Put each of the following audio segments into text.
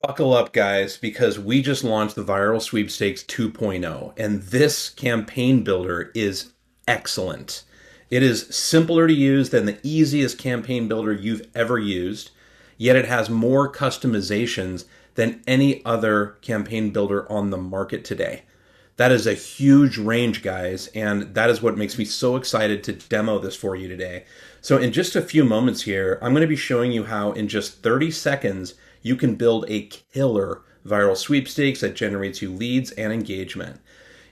Buckle up, guys, because we just launched the Viral Sweepstakes 2.0, and this campaign builder is excellent. It is simpler to use than the easiest campaign builder you've ever used, yet it has more customizations than any other campaign builder on the market today. That is a huge range, guys, and that is what makes me so excited to demo this for you today. So in just a few moments here, I'm going to be showing you how in just 30 seconds you can build a killer viral sweepstakes that generates you leads and engagement.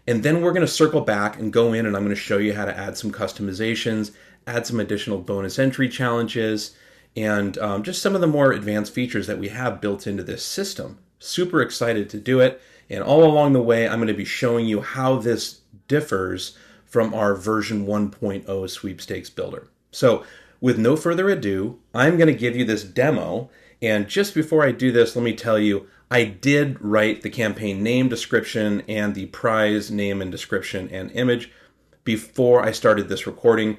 And then we're going to circle back and go in and I'm going to show you how to add some customizations, add some additional bonus entry challenges, and just some of the more advanced features that we have built into this system. Super excited to do it. And all along the way, I'm going to be showing you how this differs from our version 1.0 sweepstakes builder. So with no further ado, I'm going to give you this demo. And just before I do this, let me tell you, I did write the campaign name, description, and the prize name and description and image before I started this recording.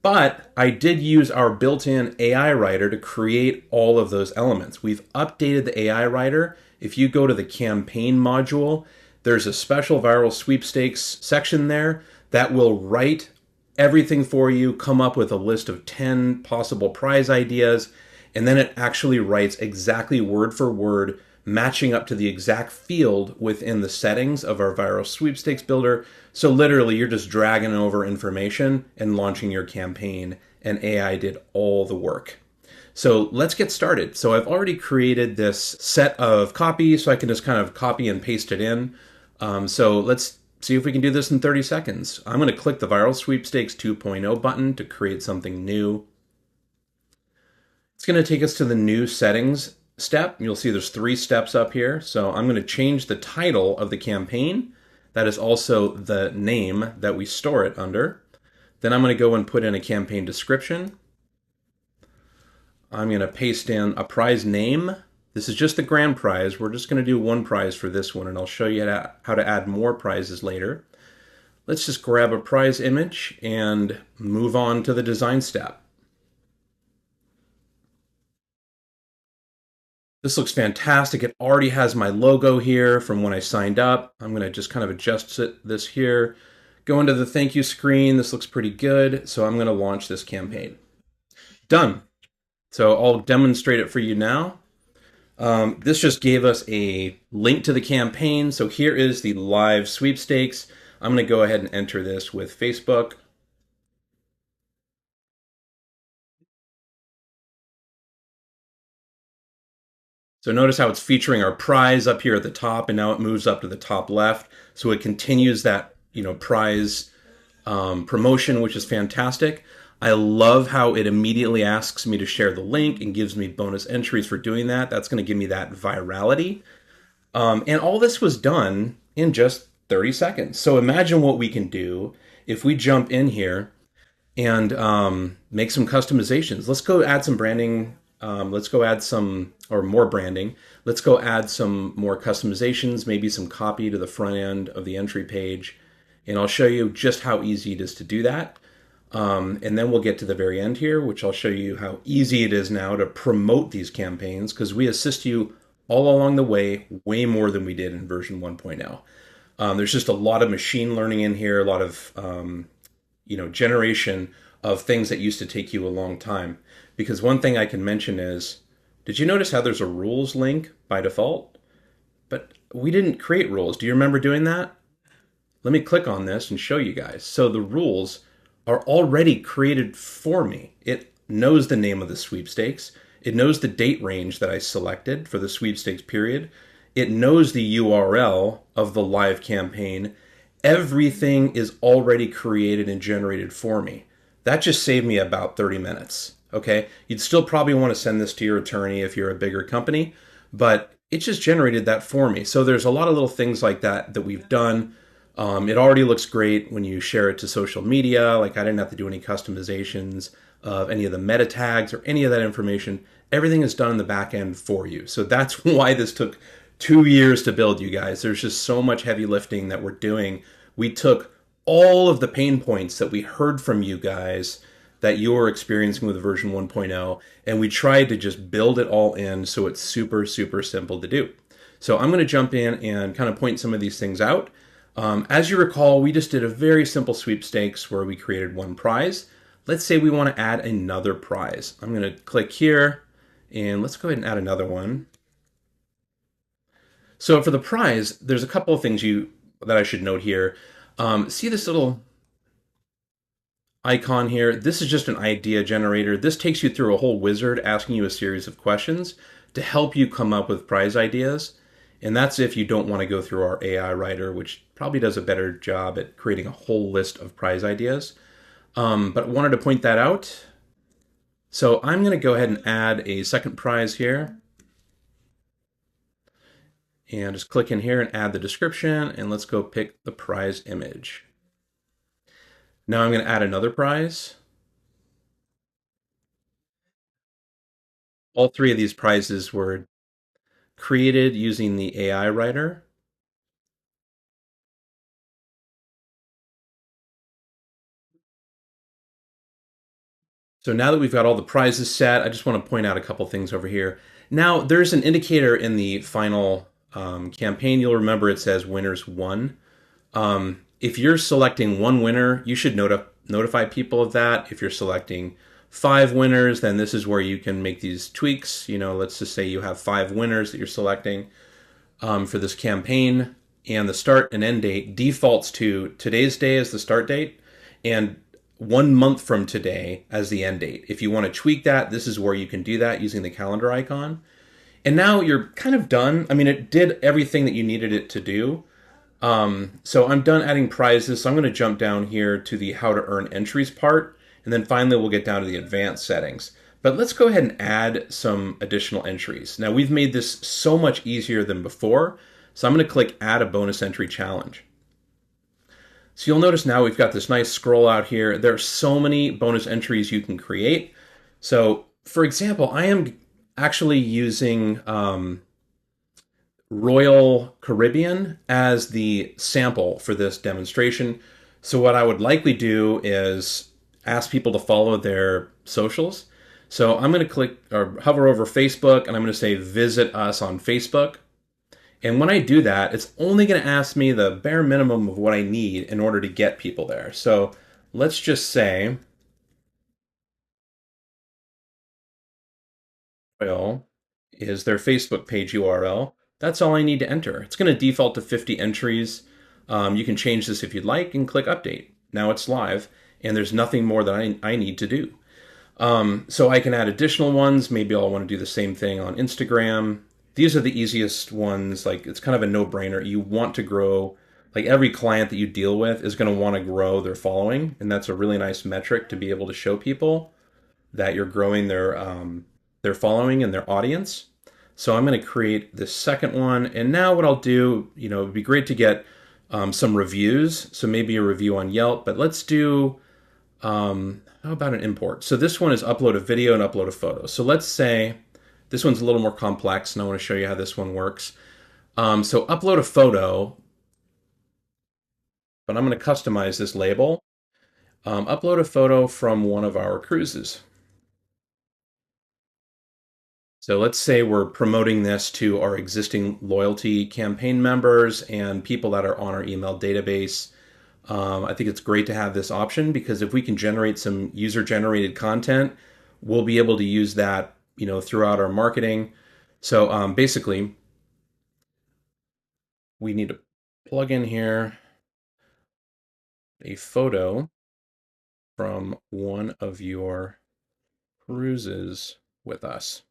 But I did use our built-in AI writer to create all of those elements. We've updated the AI writer. If you go to the campaign module, there's a special viral sweepstakes section there that will write everything for you, come up with a list of 10 possible prize ideas, and then it actually writes exactly word for word, matching up to the exact field within the settings of our viral sweepstakes builder. So literally you're just dragging over information and launching your campaign, and AI did all the work. So let's get started. So I've already created this set of copy, so I can just kind of copy and paste it in. So let's see if we can do this in 30 seconds. I'm going to click the Viral Sweepstakes 2.0 button to create something new. It's going to take us to the new settings step. You'll see there's 3 steps up here. So I'm going to change the title of the campaign. That is also the name that we store it under. Then I'm going to go and put in a campaign description. I'm going to paste in a prize name. This is just the grand prize. We're just going to do one prize for this one, and I'll show you how to add more prizes later. Let's just grab a prize image and move on to the design step. This looks fantastic. It already has my logo here from when I signed up. I'm going to just kind of adjust this here. Go into the thank you screen. This looks pretty good. So I'm going to launch this campaign. Done. So I'll demonstrate it for you now. This just gave us a link to the campaign. So here is the live sweepstakes. I'm going to go ahead and enter this with Facebook. So notice how it's featuring our prize up here at the top, and now it moves up to the top left. So it continues that, prize promotion, which is fantastic. I love how it immediately asks me to share the link and gives me bonus entries for doing that. That's going to give me that virality. And all this was done in just 30 seconds. So imagine what we can do if we jump in here and make some customizations. Let's go add some branding. Let's go add more branding. Let's go add some more customizations, maybe some copy to the front end of the entry page. And I'll show you just how easy it is to do that. And then we'll get to the very end here, which I'll show you how easy it is now to promote these campaigns, because we assist you all along the way more than we did in version 1.0. There's just a lot of machine learning in here, a lot of generation of things that used to take you a long time. Because one thing I can mention is, did you notice how there's a rules link by default? But we didn't create rules. Do you remember doing that? Let me click on this and show you guys. So the rules are already created for me. It knows the name of the sweepstakes. It knows the date range that I selected for the sweepstakes period. It knows the URL of the live campaign. Everything is already created and generated for me. That just saved me about 30 minutes. Okay, you'd still probably want to send this to your attorney if you're a bigger company, but it just generated that for me. So there's a lot of little things like that we've done. It already looks great when you share it to social media. Like I didn't have to do any customizations of any of the meta tags or any of that information. Everything is done in the back end for you. So that's why this took 2 years to build, you guys. There's just so much heavy lifting that we're doing. We took all of the pain points that we heard from you guys that you're experiencing with version 1.0, and we tried to just build it all in so it's super, super simple to do. So I'm going to jump in and kind of point some of these things out. As you recall, we just did a very simple sweepstakes where we created one prize. Let's say we want to add another prize. I'm going to click here, and let's go ahead and add another one. So for the prize, there's a couple of things that I should note here. See this little icon here? This is just an idea generator. This takes you through a whole wizard asking you a series of questions to help you come up with prize ideas. And that's if you don't want to go through our AI writer, which probably does a better job at creating a whole list of prize ideas. But I wanted to point that out. So I'm going to go ahead and add a second prize here. And just click in here and add the description, and let's go pick the prize image. Now I'm going to add another prize. All three of these prizes were created using the AI writer. So now that we've got all the prizes set, I just want to point out a couple things over here. Now there's an indicator in the final campaign. You'll remember it says winners won. If you're selecting one winner, you should notify people of that. If you're selecting 5 winners, then this is where you can make these tweaks. Let's just say you have 5 winners that you're selecting for this campaign, and the start and end date defaults to today's day as the start date and 1 month from today as the end date. If you want to tweak that, this is where you can do that using the calendar icon. And now you're kind of done. I mean, it did everything that you needed it to do. So I'm done adding prizes. So I'm going to jump down here to the how to earn entries part. And then finally, we'll get down to the advanced settings. But let's go ahead and add some additional entries. Now we've made this so much easier than before. So I'm going to click add a bonus entry challenge. So you'll notice now we've got this nice scroll out here. There are so many bonus entries you can create. So for example, I am actually using Royal Caribbean as the sample for this demonstration. So what I would likely do is ask people to follow their socials. So I'm going to click or hover over Facebook, and I'm going to say visit us on Facebook. And when I do that, it's only going to ask me the bare minimum of what I need in order to get people there. So let's just say Royal is their Facebook page URL. That's all I need to enter. It's going to default to 50 entries. You can change this if you'd like and click update. Now it's live, and there's nothing more that I need to do. So I can add additional ones. Maybe I'll want to do the same thing on Instagram. These are the easiest ones. Like, it's kind of a no-brainer. You want to grow, like every client that you deal with is going to want to grow their following, and that's a really nice metric to be able to show people that you're growing their following and their audience. So I'm going to create this second one, and now what I'll do, it'd be great to get some reviews. So maybe a review on Yelp, but let's do how about an import? So this one is upload a video and upload a photo. So let's say this one's a little more complex, and I want to show you how this one works. So upload a photo, but I'm going to customize this label. Upload a photo from one of our cruises. So let's say we're promoting this to our existing loyalty campaign members and people that are on our email database. I think it's great to have this option because if we can generate some user-generated content, we'll be able to use that, throughout our marketing. So basically, we need to plug in here a photo from one of your cruises with us.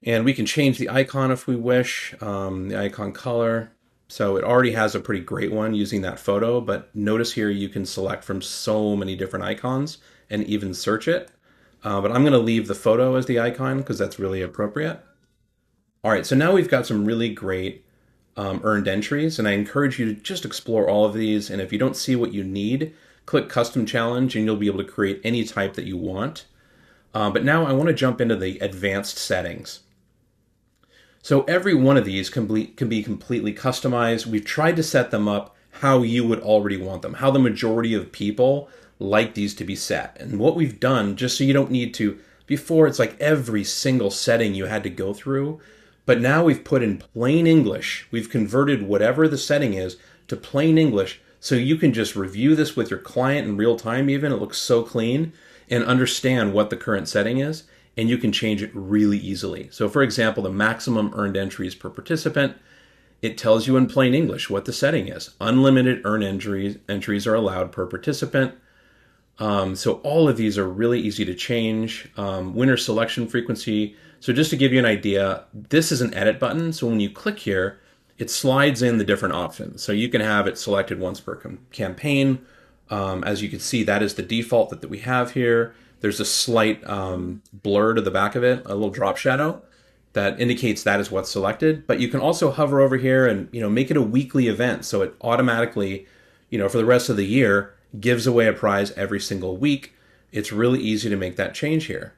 And we can change the icon if we wish, the icon color. So it already has a pretty great one using that photo, but notice here you can select from so many different icons and even search it. But I'm going to leave the photo as the icon because that's really appropriate. All right, so now we've got some really great earned entries, and I encourage you to just explore all of these. And if you don't see what you need, click Custom Challenge, and you'll be able to create any type that you want. But now I want to jump into the advanced settings. So every one of these can be completely customized. We've tried to set them up how you would already want them, how the majority of people like these to be set. And what we've done, just so you don't need to, before it's like every single setting you had to go through, but now we've put in plain English. We've converted whatever the setting is to plain English, so you can just review this with your client in real time even. It looks so clean, and understand what the current setting is, and you can change it really easily. So for example, the maximum earned entries per participant, it tells you in plain English what the setting is. Unlimited earned entries are allowed per participant. So all of these are really easy to change. Winner selection frequency. So just to give you an idea, this is an edit button. So when you click here, it slides in the different options. So you can have it selected once per campaign. As you can see, that is the default that we have here. There's a slight blur to the back of it, a little drop shadow that indicates that is what's selected. But you can also hover over here and make it a weekly event. So it automatically, for the rest of the year, gives away a prize every single week. It's really easy to make that change here.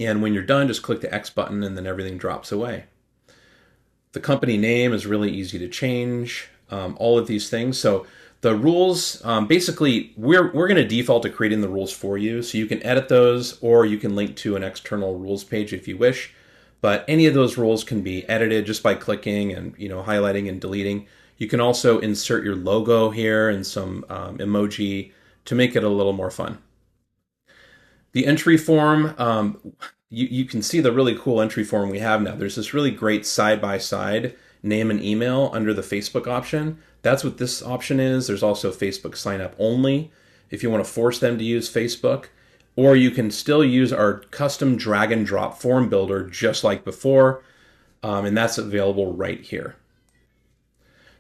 And when you're done, just click the X button and then everything drops away. The company name is really easy to change, all of these things. So the rules, basically, we're going to default to creating the rules for you. So you can edit those, or you can link to an external rules page if you wish. But any of those rules can be edited just by clicking and highlighting and deleting. You can also insert your logo here and some emoji to make it a little more fun. The entry form, you can see the really cool entry form we have now. There's this really great side-by-side name and email under the Facebook option. That's what this option is. There's also Facebook sign up only if you want to force them to use Facebook. Or you can still use our custom drag and drop form builder just like before. And that's available right here.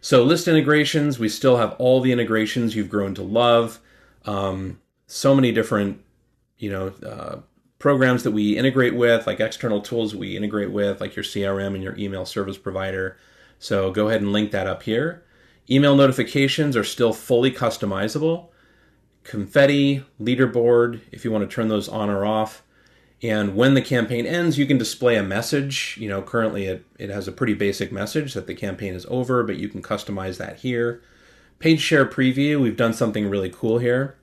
So list integrations, we still have all the integrations you've grown to love. So many different programs that we integrate with, like external tools we integrate with, like your CRM and your email service provider. So go ahead and link that up here. Email notifications are still fully customizable. Confetti, leaderboard, if you want to turn those on or off. And when the campaign ends, you can display a message. Currently it has a pretty basic message that the campaign is over, but you can customize that here. Page share preview, we've done something really cool here.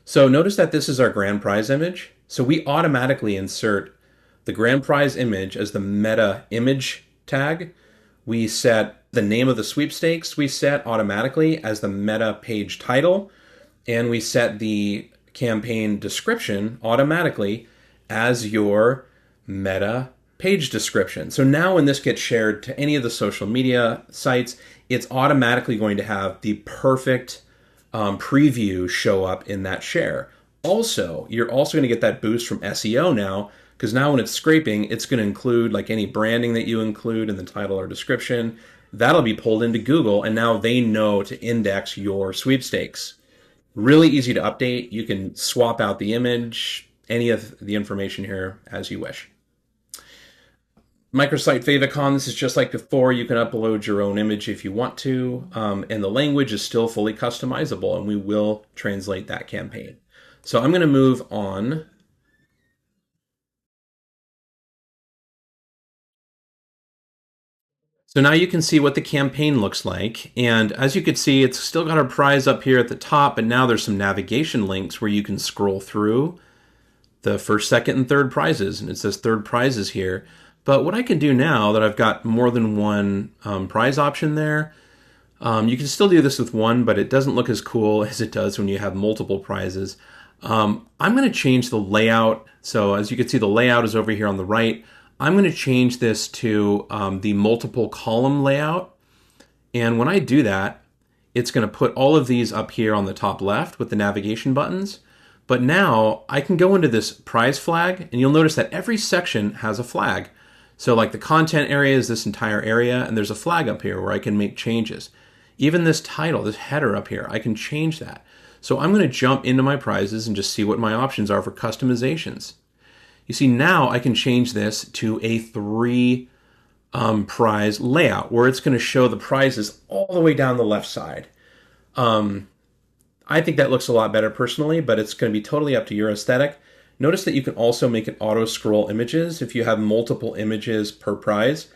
So notice that this is our grand prize image. So we automatically insert the grand prize image as the meta image tag. We set the name of the sweepstakes, we set automatically as the meta page title, and we set the campaign description automatically as your meta page description. So now when this gets shared to any of the social media sites, it's automatically going to have the perfect preview show up in that share. Also, you're also going to get that boost from SEO now, because now when it's scraping, it's going to include like any branding that you include in the title or description. That'll be pulled into Google, and now they know to index your sweepstakes. Really easy to update. You can swap out the image, any of the information here as you wish. Microsite favicon, this is just like before. You can upload your own image if you want to, and the language is still fully customizable, and we will translate that campaign. So I'm going to move on. So now you can see what the campaign looks like. And as you can see, it's still got our prize up here at the top, but now there's some navigation links where you can scroll through the first, second, and third prizes. And it says third prizes here. But what I can do now that I've got more than one prize option there, you can still do this with one, but it doesn't look as cool as it does when you have multiple prizes. I'm going to change the layout. So as you can see, the layout is over here on the right. I'm going to change this to the multiple column layout. And when I do that, it's going to put all of these up here on the top left with the navigation buttons. But now I can go into this prize flag, and you'll notice that every section has a flag. So like the content area is this entire area, and there's a flag up here where I can make changes. Even this title, this header up here, I can change that. So I'm going to jump into my prizes and just see what my options are for customizations. You see, now I can change this to a 3 prize layout where it's going to show the prizes all the way down the left side. I think that looks a lot better personally, but it's going to be totally up to your aesthetic. Notice that you can also make it auto scroll images if you have multiple images per prize.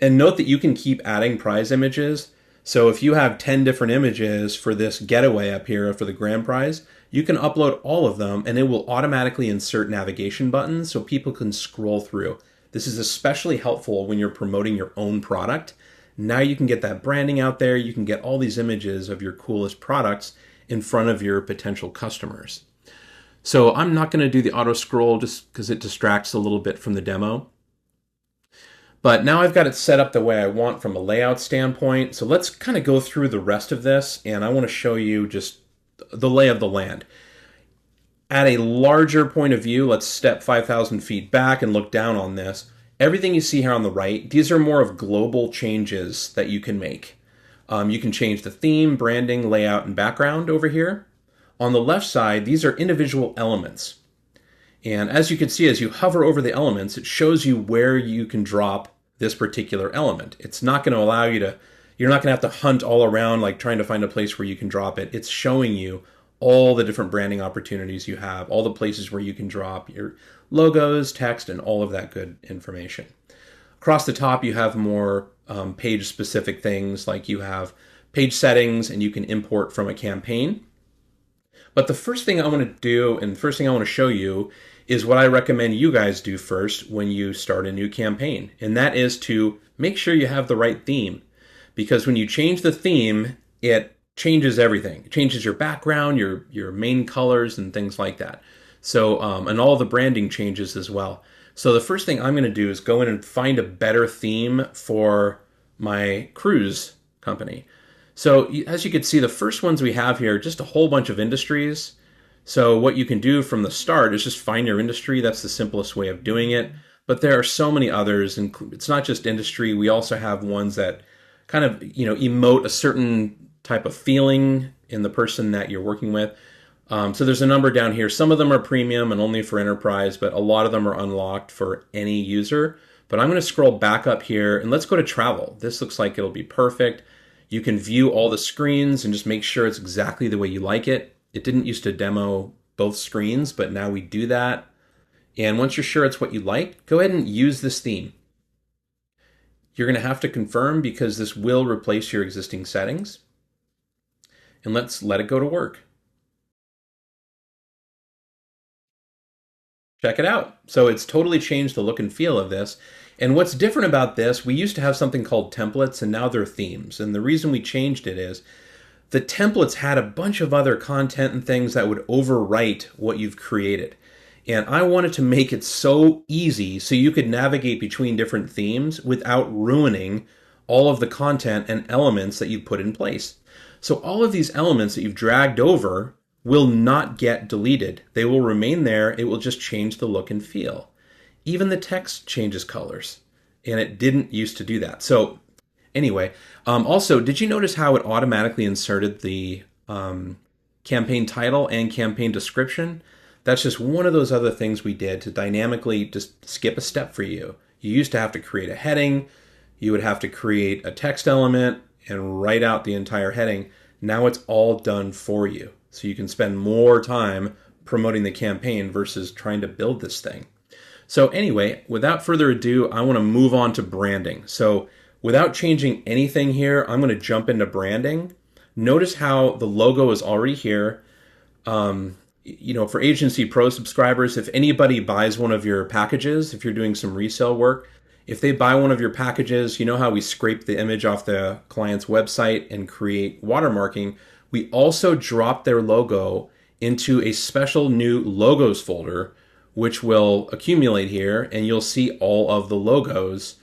And note that you can keep adding prize images So if you have 10 different images for this getaway up here for the grand prize, you can upload all of them and it will automatically insert navigation buttons so people can scroll through. This is especially helpful when you're promoting your own product. Now you can get that branding out there. You can get all these images of your coolest products in front of your potential customers. So I'm not going to do the auto scroll just because it distracts a little bit from the demo. But now I've got it set up the way I want from a layout standpoint. So let's kind of go through the rest of this, and I want to show you just the lay of the land. At a larger point of view, let's step 5,000 feet back and look down on this. Everything you see here on the right, these are more of global changes that you can make. You can change the theme, branding, layout, and background over here. On the left side, these are individual elements. And as you can see, as you hover over the elements, it shows you where you can drop this particular element. It's not going to allow you to, you're not going to have to hunt all around like trying to find a place where you can drop it. It's showing you all the different branding opportunities you have, all the places where you can drop your logos, text, and all of that good information. Across the top, you have more page-specific things, like you have page settings, and you can import from a campaign. But the first thing I want to do, and the first thing I want to show you, is what I recommend you guys do first when you start a new campaign. And that is to make sure you have the right theme. Because when you change the theme, it changes everything. It changes your background, your main colors, and things like that. So, and all the branding changes as well. So the first thing I'm going to do is go in and find a better theme for my cruise company. So as you can see, the first ones we have here, just a whole bunch of industries. So what you can do from the start is just find your industry. That's the simplest way of doing it. But there are so many others, and it's not just industry. We also have ones that kind of, emote a certain type of feeling in the person that you're working with. So there's a number down here. Some of them are premium and only for enterprise, but a lot of them are unlocked for any user. But I'm going to scroll back up here and let's go to travel. This looks like it'll be perfect. You can view all the screens and just make sure it's exactly the way you like it. It didn't used to demo both screens, but now we do that. And once you're sure it's what you like, go ahead and use this theme. You're going to have to confirm because this will replace your existing settings. And let's let it go to work. Check it out. So it's totally changed the look and feel of this. And what's different about this, we used to have something called templates and now they're themes. And the reason we changed it is the templates had a bunch of other content and things that would overwrite what you've created. And I wanted to make it so easy so you could navigate between different themes without ruining all of the content and elements that you've put in place. So all of these elements that you've dragged over will not get deleted. They will remain there. It will just change the look and feel. Even the text changes colors, and it didn't used to do that. So anyway, also, did you notice how it automatically inserted the campaign title and campaign description? That's just one of those other things we did to dynamically just skip a step for you. You used to have to create a heading. You would have to create a text element and write out the entire heading. Now it's all done for you. So you can spend more time promoting the campaign versus trying to build this thing. So anyway, without further ado, I want to move on to branding. So without changing anything here, I'm going to jump into branding. Notice how the logo is already here. For Agency Pro subscribers, if anybody buys one of your packages, if you're doing some resale work, if they buy one of your packages, you know how we scrape the image off the client's website and create watermarking. We also drop their logo into a special new logos folder, which will accumulate here, and you'll see all of the logos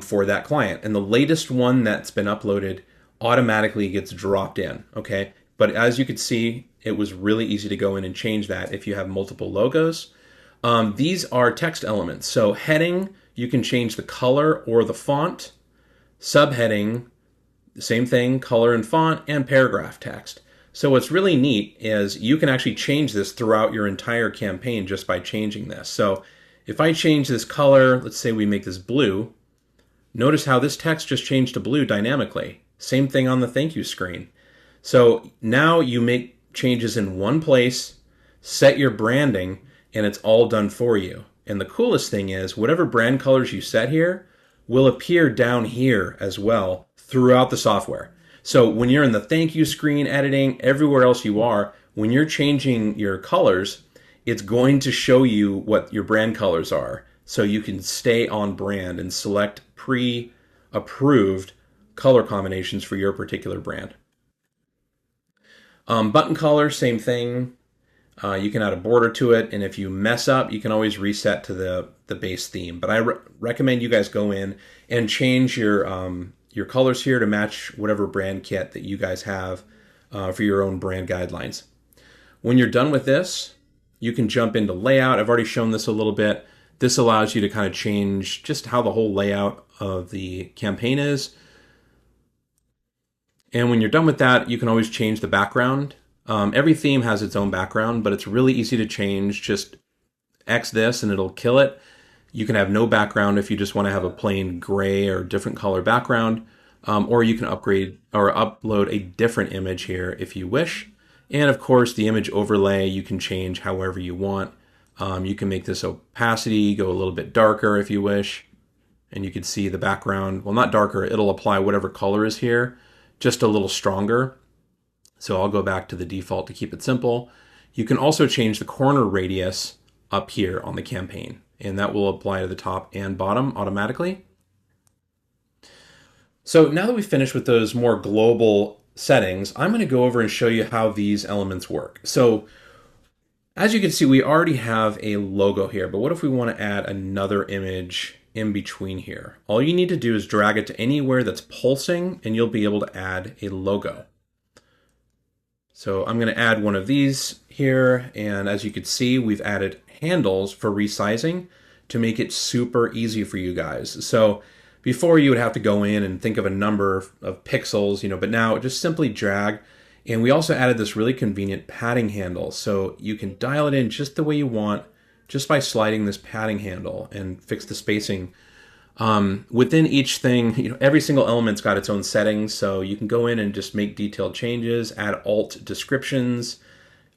for that client. And the latest one that's been uploaded automatically gets dropped in, okay? But as you can see, it was really easy to go in and change that if you have multiple logos. These are text elements. So heading, you can change the color or the font. Subheading, the same thing, color and font, and paragraph text. So what's really neat is you can actually change this throughout your entire campaign just by changing this. So if I change this color, let's say we make this blue, notice how this text just changed to blue dynamically. Same thing on the thank you screen. So now you make changes in one place, set your branding, and it's all done for you. And the coolest thing is whatever brand colors you set here will appear down here as well throughout the software. So when you're in the thank you screen editing, everywhere else you are, when you're changing your colors, it's going to show you what your brand colors are. So you can stay on brand and select pre-approved color combinations for your particular brand. Button color, same thing. You can add a border to it, and if you mess up, you can always reset to the base theme. But I recommend you guys go in and change your colors here to match whatever brand kit that you guys have for your own brand guidelines. When you're done with this, you can jump into layout. I've already shown this a little bit. This allows you to kind of change just how the whole layout of the campaign is. And when you're done with that, you can always change the background. Every theme has its own background, but it's really easy to change. Just X this and it'll kill it. You can have no background if you just want to have a plain gray or different color background, or you can upgrade or upload a different image here if you wish. And of course, the image overlay you can change however you want. You can make this opacity go a little bit darker if you wish, and you can see the background. Well, not darker, it'll apply whatever color is here, just a little stronger. So I'll go back to the default to keep it simple. You can also change the corner radius up here on the campaign, and that will apply to the top and bottom automatically. So now that we've finished with those more global settings, I'm going to go over and show you how these elements work. So as you can see, we already have a logo here, but what if we want to add another image in between here? All you need to do is drag it to anywhere that's pulsing, and you'll be able to add a logo. So I'm going to add one of these here, and as you can see, we've added handles for resizing to make it super easy for you guys. So before you would have to go in and think of a number of pixels, but now just simply drag. And we also added this really convenient padding handle, so you can dial it in just the way you want just by sliding this padding handle and fix the spacing. Within each thing, every single element's got its own settings, so you can go in and just make detailed changes, add alt descriptions.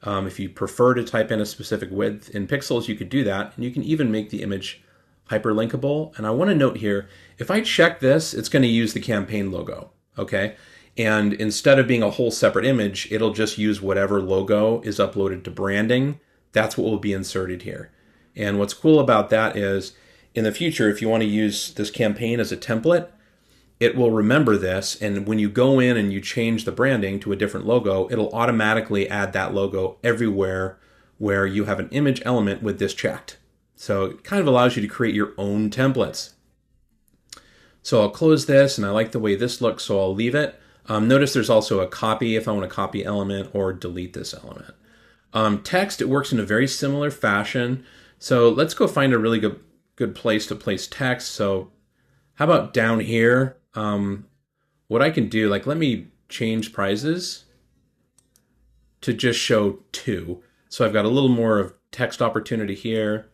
If you prefer to type in a specific width in pixels, you could do that, and you can even make the image hyperlinkable. And I want to note here, if I check this, it's going to use the campaign logo, okay? And instead of being a whole separate image, it'll just use whatever logo is uploaded to branding. That's what will be inserted here. And what's cool about that is, in the future, if you want to use this campaign as a template, it will remember this, and when you go in and you change the branding to a different logo, it'll automatically add that logo everywhere where you have an image element with this checked. So it kind of allows you to create your own templates. So I'll close this, and I like the way this looks, so I'll leave it. Notice there's also a copy if I want to copy element or delete this element. Text, it works in a very similar fashion. So let's go find a really good place to place text. So how about down here? What I can do, let me change prizes to just show 2. So I've got a little more of text opportunity here.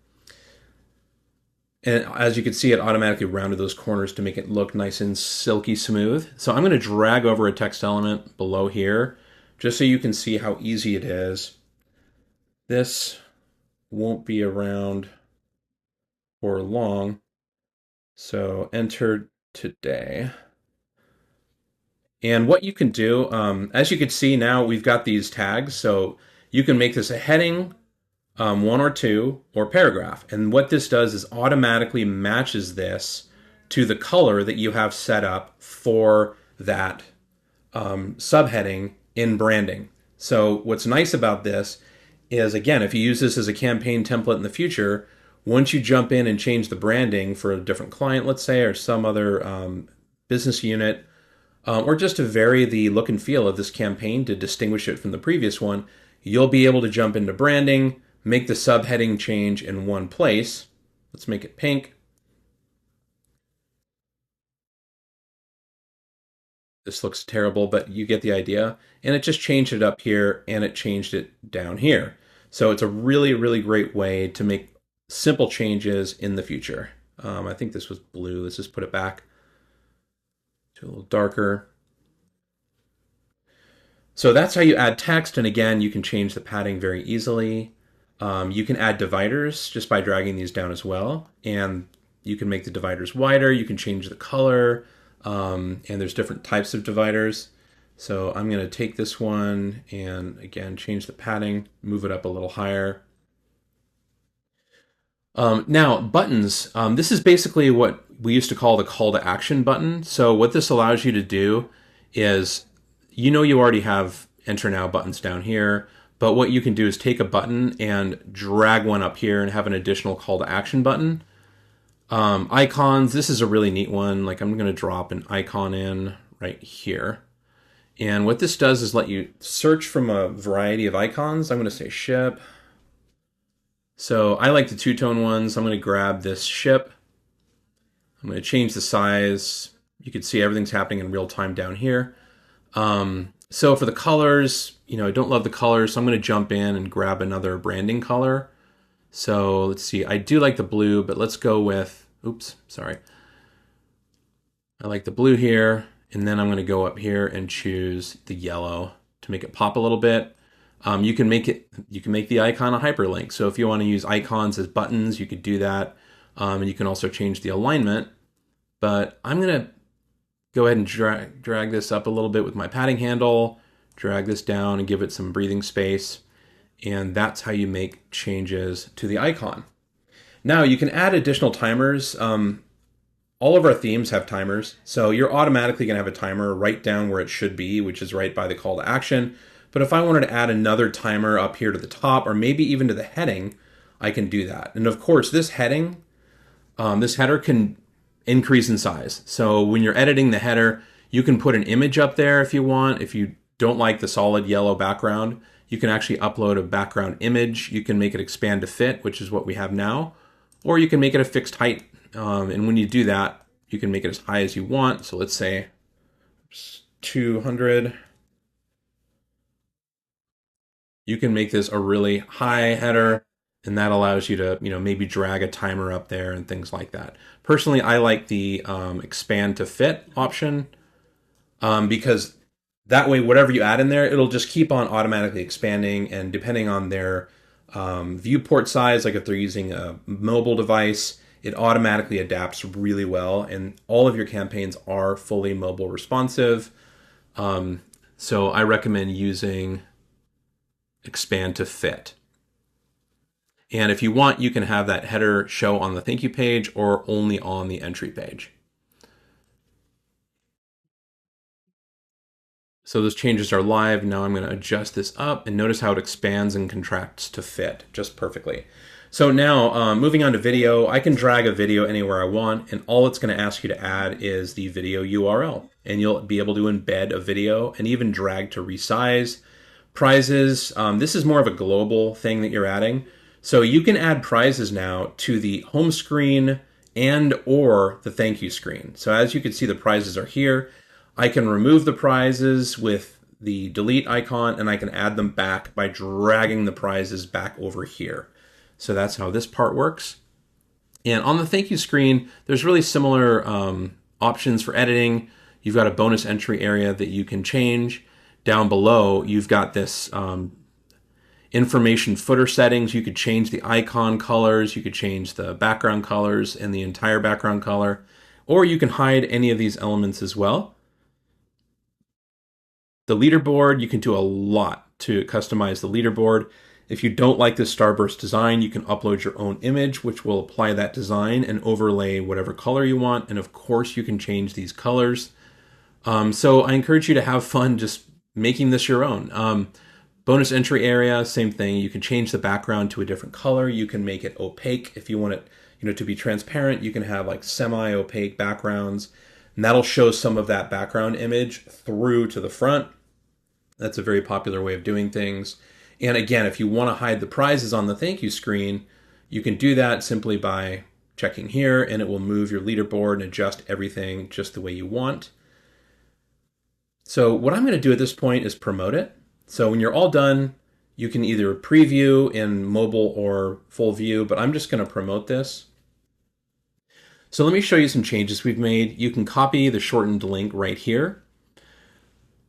And as you can see, it automatically rounded those corners to make it look nice and silky smooth. So I'm going to drag over a text element below here, just so you can see how easy it is. This won't be around for long. So enter today. And what you can do, as you can see now, we've got these tags. So you can make this a heading, 1 or 2, or paragraph. And what this does is automatically matches this to the color that you have set up for that subheading in branding. So what's nice about this is, again, if you use this as a campaign template in the future, once you jump in and change the branding for a different client, let's say, or some other business unit, or just to vary the look and feel of this campaign to distinguish it from the previous one, you'll be able to jump into branding, make the subheading change in one place. Let's make it pink. This looks terrible, but you get the idea. And it just changed it up here, and it changed it down here. So it's a really, really great way to make simple changes in the future. I think this was blue. Let's just put it back to a little darker. So that's how you add text. And again, you can change the padding very easily. You can add dividers just by dragging these down as well. And you can make the dividers wider. You can change the color. And there's different types of dividers. So I'm going to take this one and again change the padding, move it up a little higher. Now, buttons. This is basically what we used to call the call to action button. So what this allows you to do is, you already have enter now buttons down here, but what you can do is take a button and drag one up here and have an additional call to action button. Icons, this is a really neat one. Like I'm going to drop an icon in right here. And what this does is let you search from a variety of icons. I'm going to say ship. So I like the two-tone ones. I'm going to grab this ship. I'm going to change the size. You can see everything's happening in real time down here. So for the colors, I don't love the colors, so I'm going to jump in and grab another branding color. So let's see, I do like the blue, but let's go with, I like the blue here, and then I'm going to go up here and choose the yellow to make it pop a little bit. You can make the icon a hyperlink. So if you want to use icons as buttons, you could do that. And you can also change the alignment. But I'm going to go ahead and drag this up a little bit with my padding handle, drag this down and give it some breathing space. And that's how you make changes to the icon. Now you can add additional timers. All of our themes have timers. So you're automatically going to have a timer right down where it should be, which is right by the call to action. But if I wanted to add another timer up here to the top, or maybe even to the heading, I can do that. And of course, this header can increase in size. So when you're editing the header, you can put an image up there if you want. If you don't like the solid yellow background, you can actually upload a background image. You can make it expand to fit, which is what we have now, or you can make it a fixed height. And when you do that, you can make it as high as you want. So let's say 200. You can make this a really high header, and that allows you to, maybe drag a timer up there and things like that. Personally, I like the expand to fit option because that way, whatever you add in there, it'll just keep on automatically expanding. And depending on their viewport size, like if they're using a mobile device, it automatically adapts really well. And all of your campaigns are fully mobile responsive. So I recommend using expand to fit. And if you want, you can have that header show on the thank you page or only on the entry page. So those changes are live. Now I'm going to adjust this up and notice how it expands and contracts to fit just perfectly. So now moving on to video, I can drag a video anywhere I want, and all it's going to ask you to add is the video URL. And you'll be able to embed a video and even drag to resize. Prizes, this is more of a global thing that you're adding. So you can add prizes now to the home screen and or the thank you screen. So as you can see, the prizes are here. I can remove the prizes with the delete icon, and I can add them back by dragging the prizes back over here. So that's how this part works. And on the thank you screen, there's really similar options for editing. You've got a bonus entry area that you can change. Down below, you've got this information footer settings. You could change the icon colors, you could change the background colors and the entire background color, or you can hide any of these elements as well. The leaderboard, you can do a lot to customize the leaderboard. If you don't like this starburst design, you can upload your own image, which will apply that design and overlay whatever color you want. And of course, you can change these colors. So I encourage you to have fun just making this your own. Bonus entry area, same thing. You can change the background to a different color. You can make it opaque if you want it, to be transparent. You can have like semi-opaque backgrounds, and that'll show some of that background image through to the front. That's a very popular way of doing things. And again, if you want to hide the prizes on the thank you screen, you can do that simply by checking here, and it will move your leaderboard and adjust everything just the way you want. So what I'm going to do at this point is promote it. So when you're all done, you can either preview in mobile or full view, but I'm just going to promote this. So let me show you some changes we've made. You can copy the shortened link right here.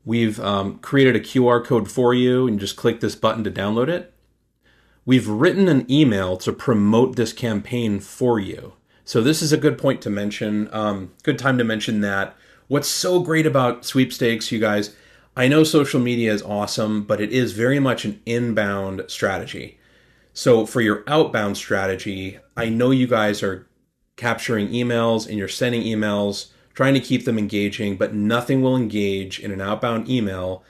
We've created a QR code for you, and just click this button to download it. We've written an email to promote this campaign for you. So this is a good point to mention, good time to mention that. What's so great about Sweepstakes, you guys, I know social media is awesome, but it is very much an inbound strategy. So for your outbound strategy, I know you guys are capturing emails and you're sending emails, trying to keep them engaging, but nothing will engage in an outbound email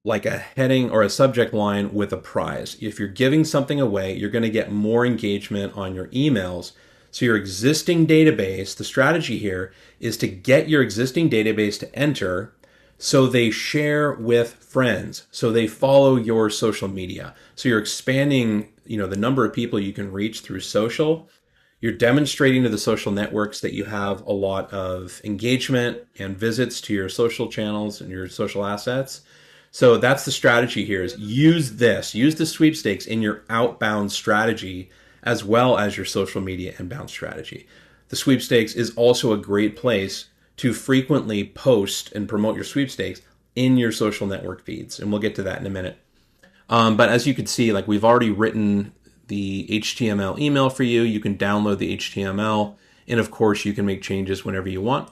like a heading or a subject line with a prize. If you're giving something away, you're going to get more engagement on your emails. So your existing database, the strategy here is to get your existing database to enter so they share with friends, so they follow your social media. So you're expanding, the number of people you can reach through social. You're demonstrating to the social networks that you have a lot of engagement and visits to your social channels and your social assets. So that's the strategy here is use the sweepstakes in your outbound strategy as well as your social media inbound strategy. The sweepstakes is also a great place to frequently post and promote your sweepstakes in your social network feeds. And we'll get to that in a minute. But as you can see, like we've already written the HTML email for you. You can download the HTML. And of course, you can make changes whenever you want.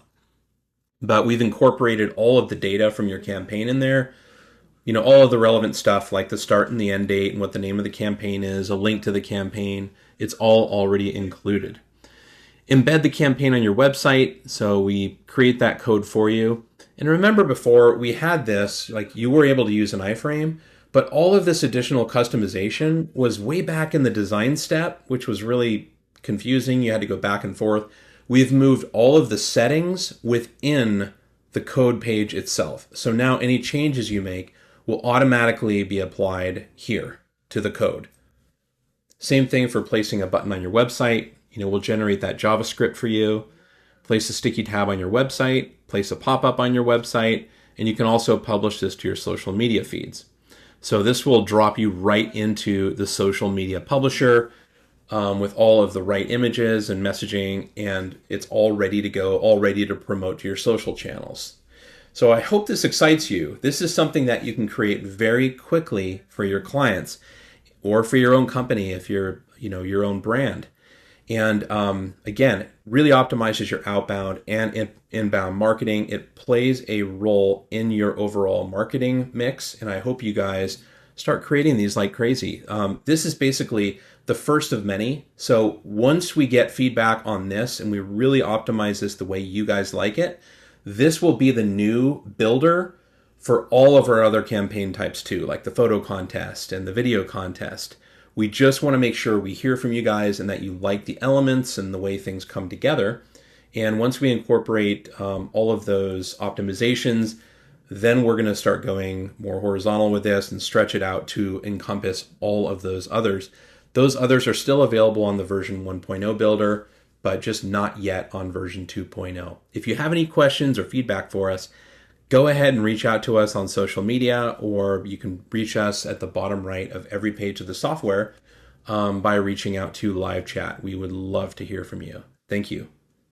But we've incorporated all of the data from your campaign in there. All of the relevant stuff like the start and the end date and what the name of the campaign is, a link to the campaign. It's all already included. Embed the campaign on your website. So we create that code for you. And remember before we had this, like you were able to use an iframe, but all of this additional customization was way back in the design step, which was really confusing. You had to go back and forth. We've moved all of the settings within the code page itself. So now any changes you make will automatically be applied here to the code. Same thing for placing a button on your website. We'll generate that JavaScript for you. Place a sticky tab on your website, place a pop-up on your website, and you can also publish this to your social media feeds. So this will drop you right into the social media publisher with all of the right images and messaging, and it's all ready to go, all ready to promote to your social channels. So I hope this excites you. This is something that you can create very quickly for your clients or for your own company if you're, your own brand. And again, really optimizes your outbound and inbound marketing. It plays a role in your overall marketing mix. And I hope you guys start creating these like crazy. This is basically the first of many. So once we get feedback on this and we really optimize this the way you guys like it, this will be the new builder for all of our other campaign types too, like the photo contest and the video contest. We just want to make sure we hear from you guys and that you like the elements and the way things come together. And once we incorporate all of those optimizations, then we're going to start going more horizontal with this and stretch it out to encompass all of those others. Those others are still available on the version 1.0 builder, but just not yet on version 2.0. If you have any questions or feedback for us, go ahead and reach out to us on social media, or you can reach us at the bottom right of every page of the software by reaching out to live chat. We would love to hear from you. Thank you.